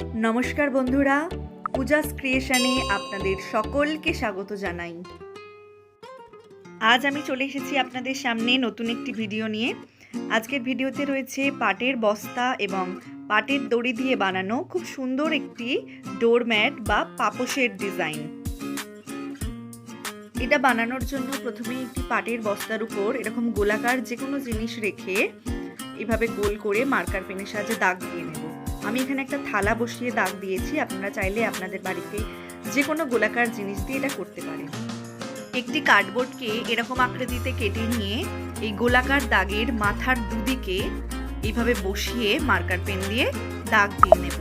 नमस्कार बंधुरा पूजास क्रिएशने आपनादेर सकलके स्वागत जानाई। आज आमी चले एसेछि आपनादेर सामने नतून एकटी भिडियो निये। आजकेर भिडियोते रयेछे पाटेर बस्ता एबं पाटेर दড়ি दिये बानानो खूब सुंदर एकटी डोरम्याट बा पापोशेर डिजाइन। एटा बानानोर जोन्नो प्रथमे एकटी पाटेर बस्तार उपर एरकम गोलाकार जे कोनो जिनिस रेखे एभाবে गोल करे मार्कार पेনের সাহায্যে দাগ দিয়ে নেব। আমি এখানে একটা থালা বসিয়ে দাগ দিয়েছি, আপনারা চাইলে আপনাদের বাড়িতে যে কোনো গোলাকার জিনিস দিয়ে এটা করতে পারেন। একটি কার্ডবোর্ডকে এরকম আকৃতিতে কেটে নিয়ে এই গোলাকার দাগের মাথার দুদিকে এইভাবে বসিয়ে মার্কার পেন দিয়ে দাগ দিয়ে নেব।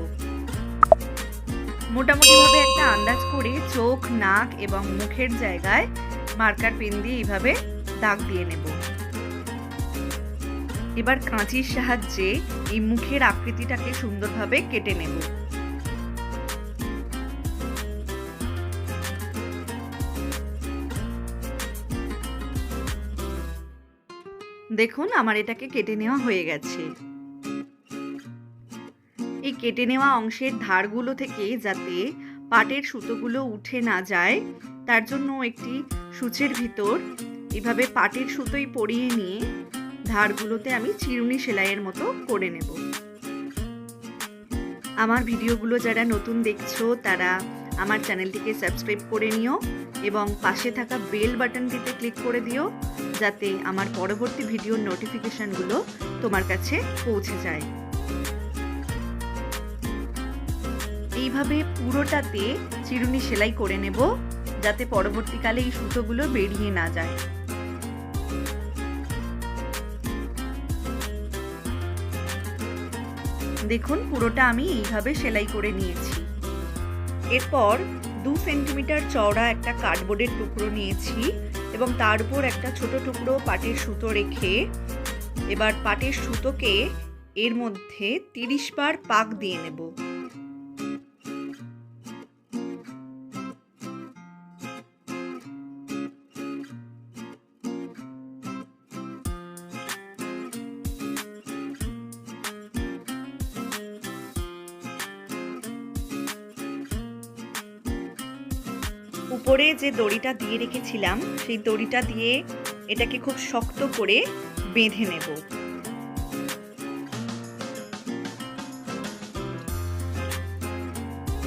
মোটামুটিভাবে একটা আন্দাজ করে চোখ, নাক এবং মুখের জায়গায় মার্কার পেন দিয়ে এইভাবে দাগ দিয়ে নেব। এবার কাঁচির সাহায্যে এই মুখের আকৃতিটাকে সুন্দরভাবে কেটে নেব। দেখুন আমার এটাকে কেটে নেওয়া হয়ে গেছে। এই কেটে নেওয়া অংশের ধারগুলো থেকে যাতে পাটের সুতোগুলো উঠে না যায় তার জন্য একটি সূচের ভিতর এভাবে পাটের সুতোই পরিয়ে নিয়ে ধারগুলোতে আমি চিরুনি সেলাইয়ের মতো করে নেব। আমার ভিডিওগুলো যারা নতুন দেখছো তারা আমার চ্যানেলটিকে সাবস্ক্রাইব করে নিও এবং পাশে থাকা বেল বাটনটিতে ক্লিক করে দিও যাতে আমার পরবর্তী ভিডিওর নোটিফিকেশনগুলো তোমার কাছে পৌঁছে যায়। এইভাবে পুরোটাতে চিরুনি সেলাই করে নেব যাতে পরবর্তীকালে এই সুতোগুলো বেরিয়ে না যায়। দেখুন পুরোটা আমি এইভাবে সেলাই করে নিয়েছি। এরপর 2 সেন্টিমিটার চওড়া একটা কার্ডবোর্ডের টুকরো নিয়েছি এবং তার উপর একটা ছোট টুকরো পাটের সুতো রেখে এবার পাটের সুতোকে এর মধ্যে 30 বার পাক দিয়ে নেব। উপরে যে দড়িটা দিয়ে রেখেছিলাম সেই দড়িটা দিয়ে এটাকে খুব শক্ত করে বেঁধে নেব।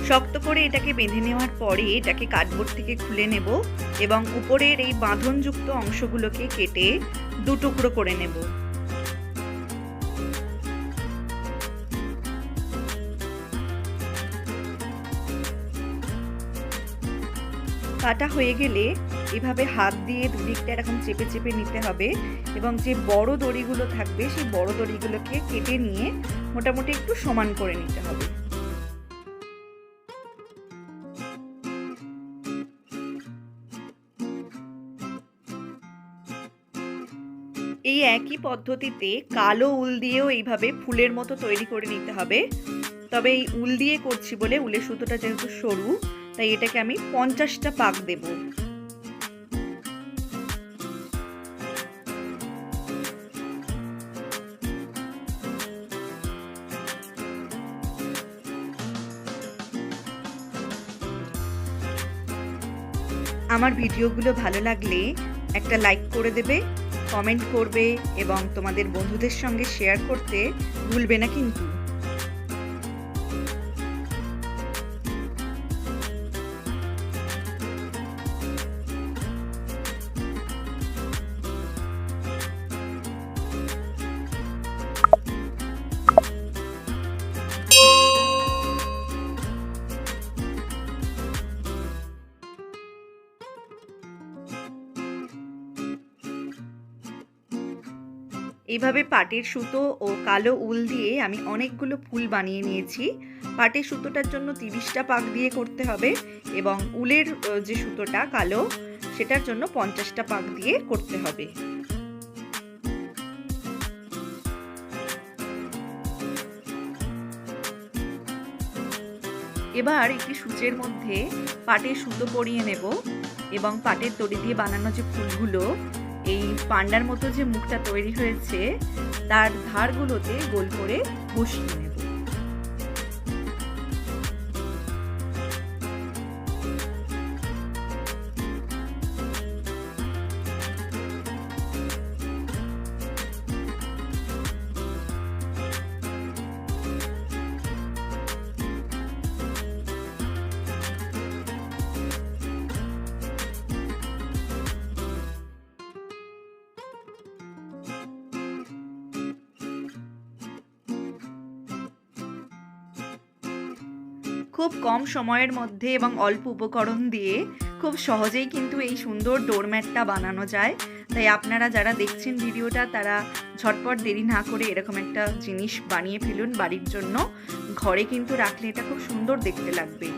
শক্ত করে এটাকে বেঁধে নেওয়ার পরে এটাকে কার্ডবোর্ড থেকে খুলে নেব এবং উপরের এই বাঁধনযুক্ত অংশগুলোকে কেটে 2 টুকরো করে নেব। কাটা হয়ে গেলে এভাবে হাত দিয়ে দুদিকটা এরকম চেপে চেপে নিতে হবে এবং যে বড় দড়িগুলো থাকবে সেই বড় দড়িগুলোকে কেটে নিয়ে মোটামুটি একটু সমান করে নিতে হবে। এই একই পদ্ধতিতে কালো উল দিয়েও এইভাবে ফুলের মতো তৈরি করে নিতে হবে। তবে এই উল দিয়ে করছি বলে উলের সুতোটা যেহেতু সরু তাই এটাকে আমি 50টা পাক দেব। আমার ভিডিওগুলো ভালো লাগলে একটা লাইক করে দেবে, কমেন্ট করবে এবং তোমাদের বন্ধুদের সঙ্গে শেয়ার করতে ভুলবে না কিন্তু। এইভাবে পাটের সুতো ও কালো উল দিয়ে আমি অনেকগুলো ফুল বানিয়ে নিয়েছি। পাটের সুতোটার জন্য 30টা পাক দিয়ে করতে হবে এবং উলের যে সুতোটা কালো সেটার জন্য 50টা পাক দিয়ে করতে হবে। এবার একটি সূচের মধ্যে পাটের সুতো পরিয়ে নেব এবং পাটের দড়ি দিয়ে বানানো যে ফুলগুলো এই পান্ডার মতো যে মুখটা তৈরি হয়েছে তার ধারগুলোতে গোল করে বসিয়ে নেব। খুব কম সময়ের মধ্যে এবং অল্প উপকরণ দিয়ে খুব সহজেই কিন্তু এই সুন্দর ডোরম্যাটটা বানানো যায়। তাই আপনারা যারা দেখছেন ভিডিওটা তারা ঝটপট দেরি না করে এরকম একটা জিনিস বানিয়ে ফেলুন বাড়ির জন্য। ঘরে কিন্তু রাখলে এটা খুব সুন্দর দেখতে লাগবে।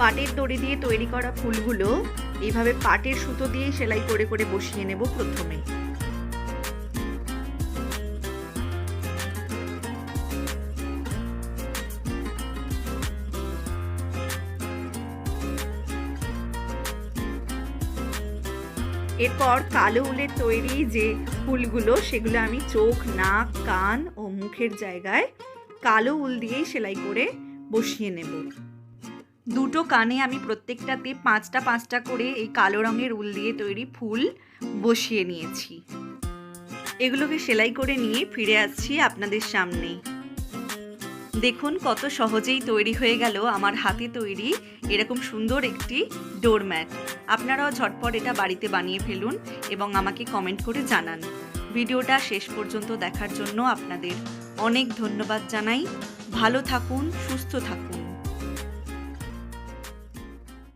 পাটের দড়ি দিয়ে তৈরি করা ফুলগুলো এইভাবে পাটের সুতো দিয়ে সেলাই করে করে বসিয়ে নেব প্রথমে। এরপর কালো উলের তৈরি যে ফুলগুলো সেগুলো আমি চোখ, নাক, কান ও মুখের জায়গায় কালো উল দিয়েই সেলাই করে বসিয়ে নেব। দুটো কানে আমি প্রত্যেকটাতে 5টা 5টা করে এই কালো রঙের উল দিয়ে তৈরি ফুল বসিয়ে নিয়েছি। এগুলোকে সেলাই করে নিয়ে ফিরে আসছি আপনাদের সামনে। দেখুন কত সহজেই তৈরি হয়ে গেল আমার হাতে তৈরি এরকম সুন্দর একটি ডোরম্যাট। আপনারাও ঝটপট এটা বাড়িতে বানিয়ে ফেলুন এবং আমাকে কমেন্ট করে জানান। ভিডিওটা শেষ পর্যন্ত দেখার জন্য আপনাদের অনেক ধন্যবাদ জানাই। ভালো থাকুন, সুস্থ থাকুন।